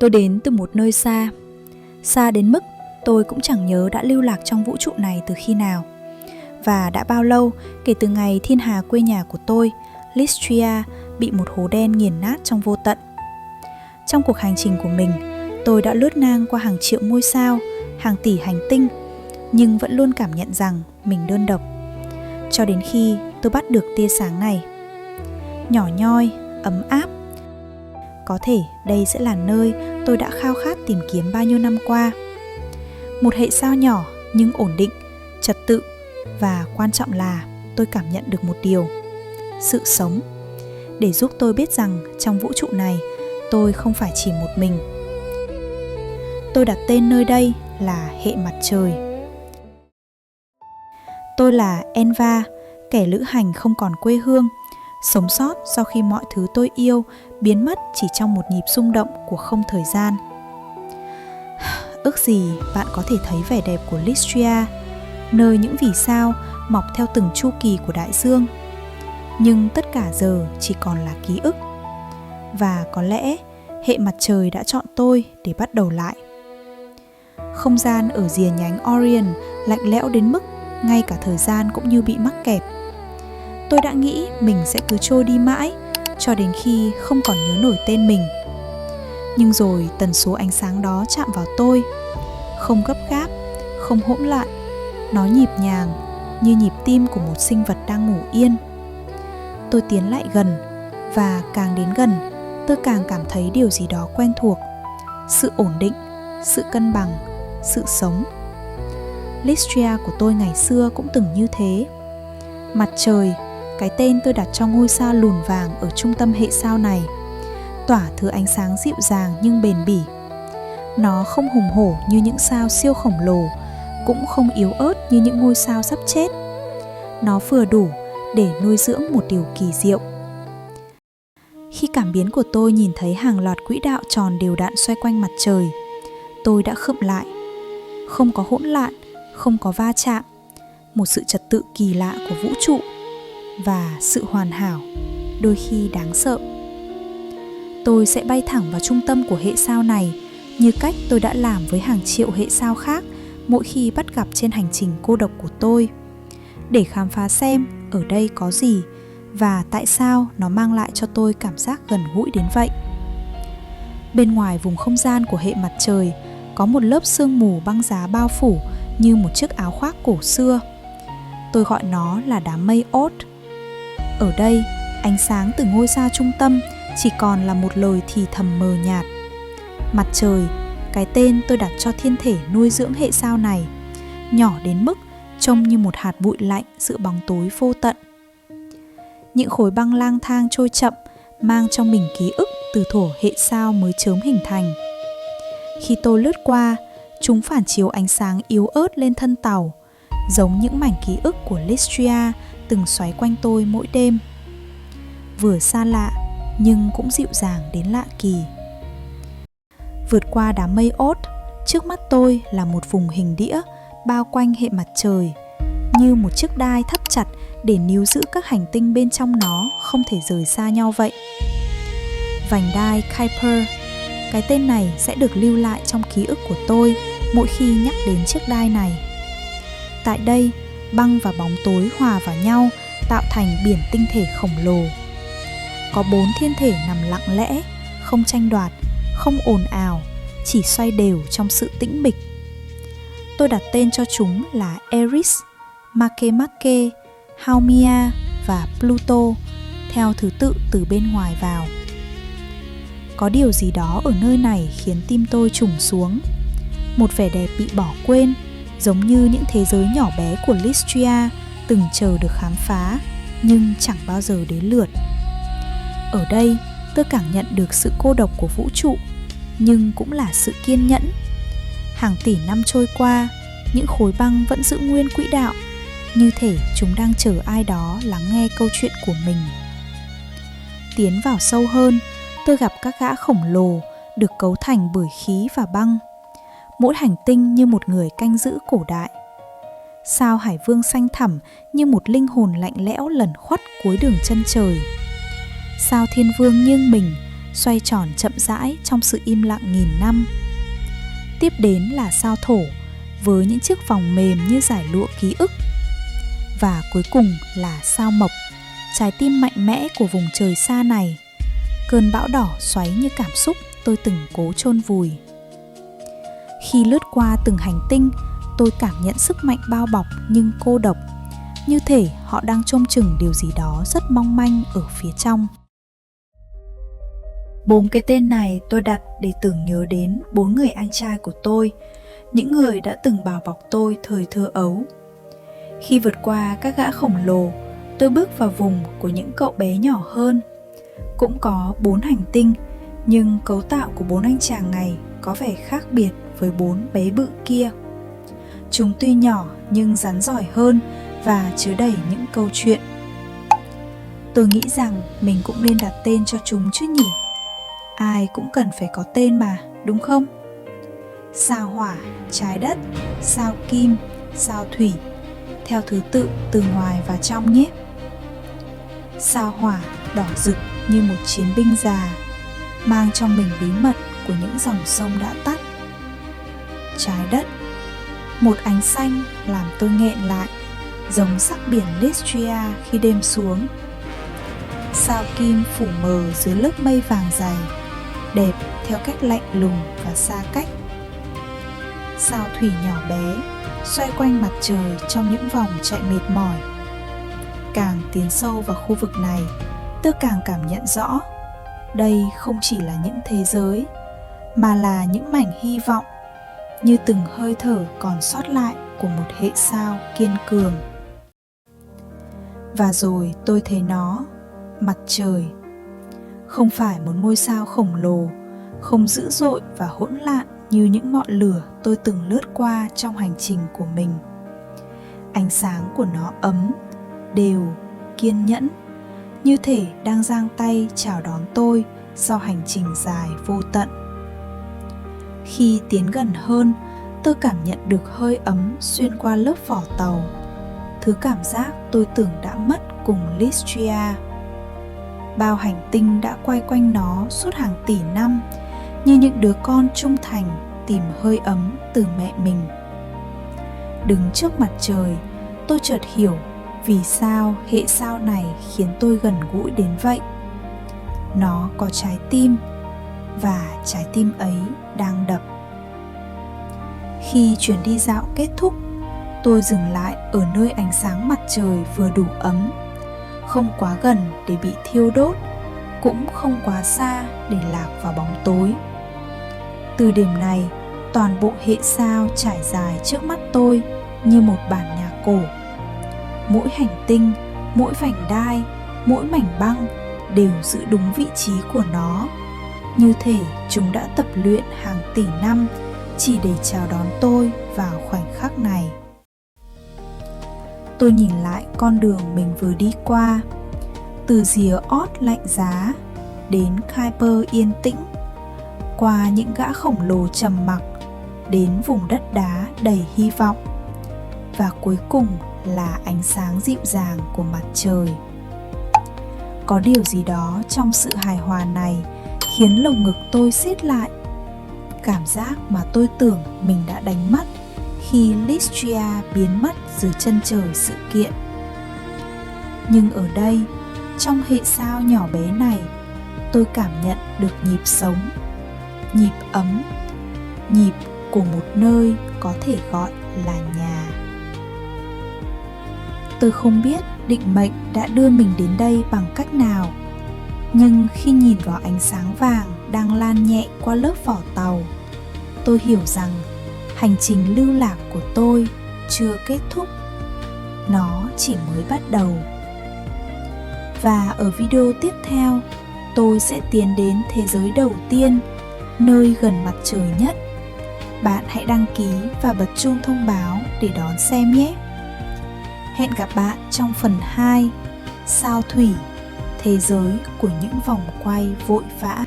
Tôi đến từ một nơi xa, xa đến mức tôi cũng chẳng nhớ đã lưu lạc trong vũ trụ này từ khi nào. Và đã bao lâu kể từ ngày thiên hà quê nhà của tôi, Lystria, bị một hố đen nghiền nát trong vô tận. Trong cuộc hành trình của mình, tôi đã lướt ngang qua hàng triệu ngôi sao, hàng tỷ hành tinh, nhưng vẫn luôn cảm nhận rằng mình đơn độc. Cho đến khi tôi bắt được tia sáng này. Nhỏ nhoi, ấm áp. Có thể đây sẽ là nơi tôi đã khao khát tìm kiếm bao nhiêu năm qua. Một hệ sao nhỏ nhưng ổn định, trật tự, và quan trọng là tôi cảm nhận được một điều: sự sống, để giúp tôi biết rằng trong vũ trụ này tôi không phải chỉ một mình. Tôi đặt tên nơi đây là hệ mặt trời. Tôi là Enva, kẻ lữ hành không còn quê hương, sống sót sau khi mọi thứ tôi yêu biến mất chỉ trong một nhịp rung động của không thời gian. Ước gì bạn có thể thấy vẻ đẹp của Lystria, nơi những vì sao mọc theo từng chu kỳ của đại dương. Nhưng tất cả giờ chỉ còn là ký ức. Và có lẽ hệ mặt trời đã chọn tôi để bắt đầu lại. Không gian ở rìa nhánh Orion lạnh lẽo đến mức ngay cả thời gian cũng như bị mắc kẹt. Tôi đã nghĩ mình sẽ cứ trôi đi mãi cho đến khi không còn nhớ nổi tên mình. Nhưng rồi tần số ánh sáng đó chạm vào tôi, không gấp gáp, không hỗn loạn. Nó nhịp nhàng như nhịp tim của một sinh vật đang ngủ yên. Tôi tiến lại gần, và càng đến gần, tôi càng cảm thấy điều gì đó quen thuộc. Sự ổn định, sự cân bằng, sự sống. Lystria của tôi ngày xưa cũng từng như thế. Mặt trời, cái tên tôi đặt cho ngôi sao lùn vàng ở trung tâm hệ sao này, tỏa thứ ánh sáng dịu dàng nhưng bền bỉ. Nó không hùng hổ như những sao siêu khổng lồ, cũng không yếu ớt như những ngôi sao sắp chết. Nó vừa đủ để nuôi dưỡng một điều kỳ diệu. Khi cảm biến của tôi nhìn thấy hàng loạt quỹ đạo tròn đều đặn xoay quanh mặt trời, tôi đã khựng lại. Không có hỗn loạn, không có va chạm, một sự trật tự kỳ lạ của vũ trụ và sự hoàn hảo, đôi khi đáng sợ. Tôi sẽ bay thẳng vào trung tâm của hệ sao này, như cách tôi đã làm với hàng triệu hệ sao khác mỗi khi bắt gặp trên hành trình cô độc của tôi, để khám phá xem ở đây có gì và tại sao nó mang lại cho tôi cảm giác gần gũi đến vậy. Bên ngoài vùng không gian của hệ mặt trời có một lớp sương mù băng giá bao phủ như một chiếc áo khoác cổ xưa. Tôi gọi nó là đám mây Oort. Ở đây, ánh sáng từ ngôi sao trung tâm chỉ còn là một lời thì thầm mờ nhạt. Mặt trời, cái tên tôi đặt cho thiên thể nuôi dưỡng hệ sao này, nhỏ đến mức trông như một hạt bụi lạnh giữa bóng tối vô tận. Những khối băng lang thang trôi chậm, mang trong mình ký ức từ thuở hệ sao mới chớm hình thành. Khi tôi lướt qua, chúng phản chiếu ánh sáng yếu ớt lên thân tàu, giống những mảnh ký ức của Lystria từng xoáy quanh tôi mỗi đêm. Vừa xa lạ, nhưng cũng dịu dàng đến lạ kỳ. Vượt qua đám mây Oort, trước mắt tôi là một vùng hình đĩa bao quanh hệ mặt trời, như một chiếc đai thắt chặt để níu giữ các hành tinh bên trong nó không thể rời xa nhau vậy. Vành đai Kuiper, cái tên này sẽ được lưu lại trong ký ức của tôi mỗi khi nhắc đến chiếc đai này. Tại đây, băng và bóng tối hòa vào nhau tạo thành biển tinh thể khổng lồ. Có 4 thiên thể nằm lặng lẽ, không tranh đoạt, không ồn ào, chỉ xoay đều trong sự tĩnh mịch. Tôi đặt tên cho chúng là Eris, Makemake, Haumea và Pluto, theo thứ tự từ bên ngoài vào. Có điều gì đó ở nơi này khiến tim tôi trùng xuống. Một vẻ đẹp bị bỏ quên, giống như những thế giới nhỏ bé của Lystria từng chờ được khám phá, nhưng chẳng bao giờ đến lượt. Ở đây, tôi cảm nhận được sự cô độc của vũ trụ, nhưng cũng là sự kiên nhẫn. Hàng tỷ năm trôi qua, những khối băng vẫn giữ nguyên quỹ đạo, như thể chúng đang chờ ai đó lắng nghe câu chuyện của mình. Tiến vào sâu hơn, tôi gặp các gã khổng lồ được cấu thành bởi khí và băng. Mỗi hành tinh như một người canh giữ cổ đại. Sao Hải Vương xanh thẳm như một linh hồn lạnh lẽo lẩn khuất cuối đường chân trời. Sao Thiên Vương nghiêng mình xoay tròn chậm rãi trong sự im lặng nghìn năm. Tiếp đến là sao Thổ với những chiếc vòng mềm như dải lụa ký ức. Và cuối cùng là sao Mộc, trái tim mạnh mẽ của vùng trời xa này, cơn bão đỏ xoáy như cảm xúc tôi từng cố chôn vùi. Khi lướt qua từng hành tinh, tôi cảm nhận sức mạnh bao bọc nhưng cô độc, như thể họ đang trông chừng điều gì đó rất mong manh ở phía trong. 4 cái tên này tôi đặt để tưởng nhớ đến 4 người anh trai của tôi, những người đã từng bao bọc tôi thời thơ ấu. Khi vượt qua các gã khổng lồ, tôi bước vào vùng của những cậu bé nhỏ hơn. Cũng có 4 hành tinh, nhưng cấu tạo của 4 anh chàng này có vẻ khác biệt với 4 bé bự kia. Chúng tuy nhỏ nhưng rắn giỏi hơn và chứa đầy những câu chuyện. Tôi nghĩ rằng mình cũng nên đặt tên cho chúng chứ nhỉ? Ai cũng cần phải có tên mà, đúng không? Sao Hỏa, trái đất, sao Kim, sao Thủy, theo thứ tự từ ngoài và trong nhé. Sao Hỏa đỏ rực như một chiến binh già, mang trong mình bí mật của những dòng sông đã tắt. Trái đất, một ánh xanh làm tôi nghẹn lại, giống sắc biển Lystria khi đêm xuống. Sao Kim phủ mờ dưới lớp mây vàng dày, đẹp theo cách lạnh lùng và xa cách. Sao Thủy nhỏ bé, xoay quanh mặt trời trong những vòng chạy mệt mỏi. Càng tiến sâu vào khu vực này, tôi càng cảm nhận rõ, đây không chỉ là những thế giới, mà là những mảnh hy vọng, như từng hơi thở còn sót lại của một hệ sao kiên cường. Và rồi tôi thấy nó, mặt trời. Không phải một ngôi sao khổng lồ, không dữ dội và hỗn loạn như những ngọn lửa tôi từng lướt qua trong hành trình của mình. Ánh sáng của nó ấm, đều, kiên nhẫn, như thể đang giang tay chào đón tôi sau hành trình dài vô tận. Khi tiến gần hơn, tôi cảm nhận được hơi ấm xuyên qua lớp vỏ tàu, thứ cảm giác tôi tưởng đã mất cùng Lystria. Bao hành tinh đã quay quanh nó suốt hàng tỷ năm, như những đứa con trung thành tìm hơi ấm từ mẹ mình. Đứng trước mặt trời, tôi chợt hiểu vì sao hệ sao này khiến tôi gần gũi đến vậy. Nó có trái tim, và trái tim ấy đang đập. Khi chuyến đi dạo kết thúc, tôi dừng lại ở nơi ánh sáng mặt trời vừa đủ ấm, không quá gần để bị thiêu đốt, cũng không quá xa để lạc vào bóng tối. Từ điểm này, toàn bộ hệ sao trải dài trước mắt tôi như một bản nhạc cổ. Mỗi hành tinh, mỗi vành đai, mỗi mảnh băng đều giữ đúng vị trí của nó, như thể chúng đã tập luyện hàng tỷ năm chỉ để chào đón tôi vào khoảnh khắc này. Tôi nhìn lại con đường mình vừa đi qua, từ rìa Oort lạnh giá đến Kuiper yên tĩnh, qua những gã khổng lồ trầm mặc đến vùng đất đá đầy hy vọng, và cuối cùng là ánh sáng dịu dàng của mặt trời. Có điều gì đó trong sự hài hòa này khiến lồng ngực tôi siết lại, cảm giác mà tôi tưởng mình đã đánh mất khi Lystria biến mất dưới chân trời sự kiện. Nhưng ở đây, trong hệ sao nhỏ bé này, tôi cảm nhận được nhịp sống, nhịp ấm, nhịp của một nơi có thể gọi là nhà. Tôi không biết định mệnh đã đưa mình đến đây bằng cách nào, nhưng khi nhìn vào ánh sáng vàng đang lan nhẹ qua lớp vỏ tàu, tôi hiểu rằng hành trình lưu lạc của tôi chưa kết thúc, nó chỉ mới bắt đầu. Và ở video tiếp theo, tôi sẽ tiến đến thế giới đầu tiên, nơi gần mặt trời nhất. Bạn hãy đăng ký và bật chuông thông báo để đón xem nhé. Hẹn gặp bạn trong phần 2, Sao Thủy, thế giới của những vòng quay vội vã.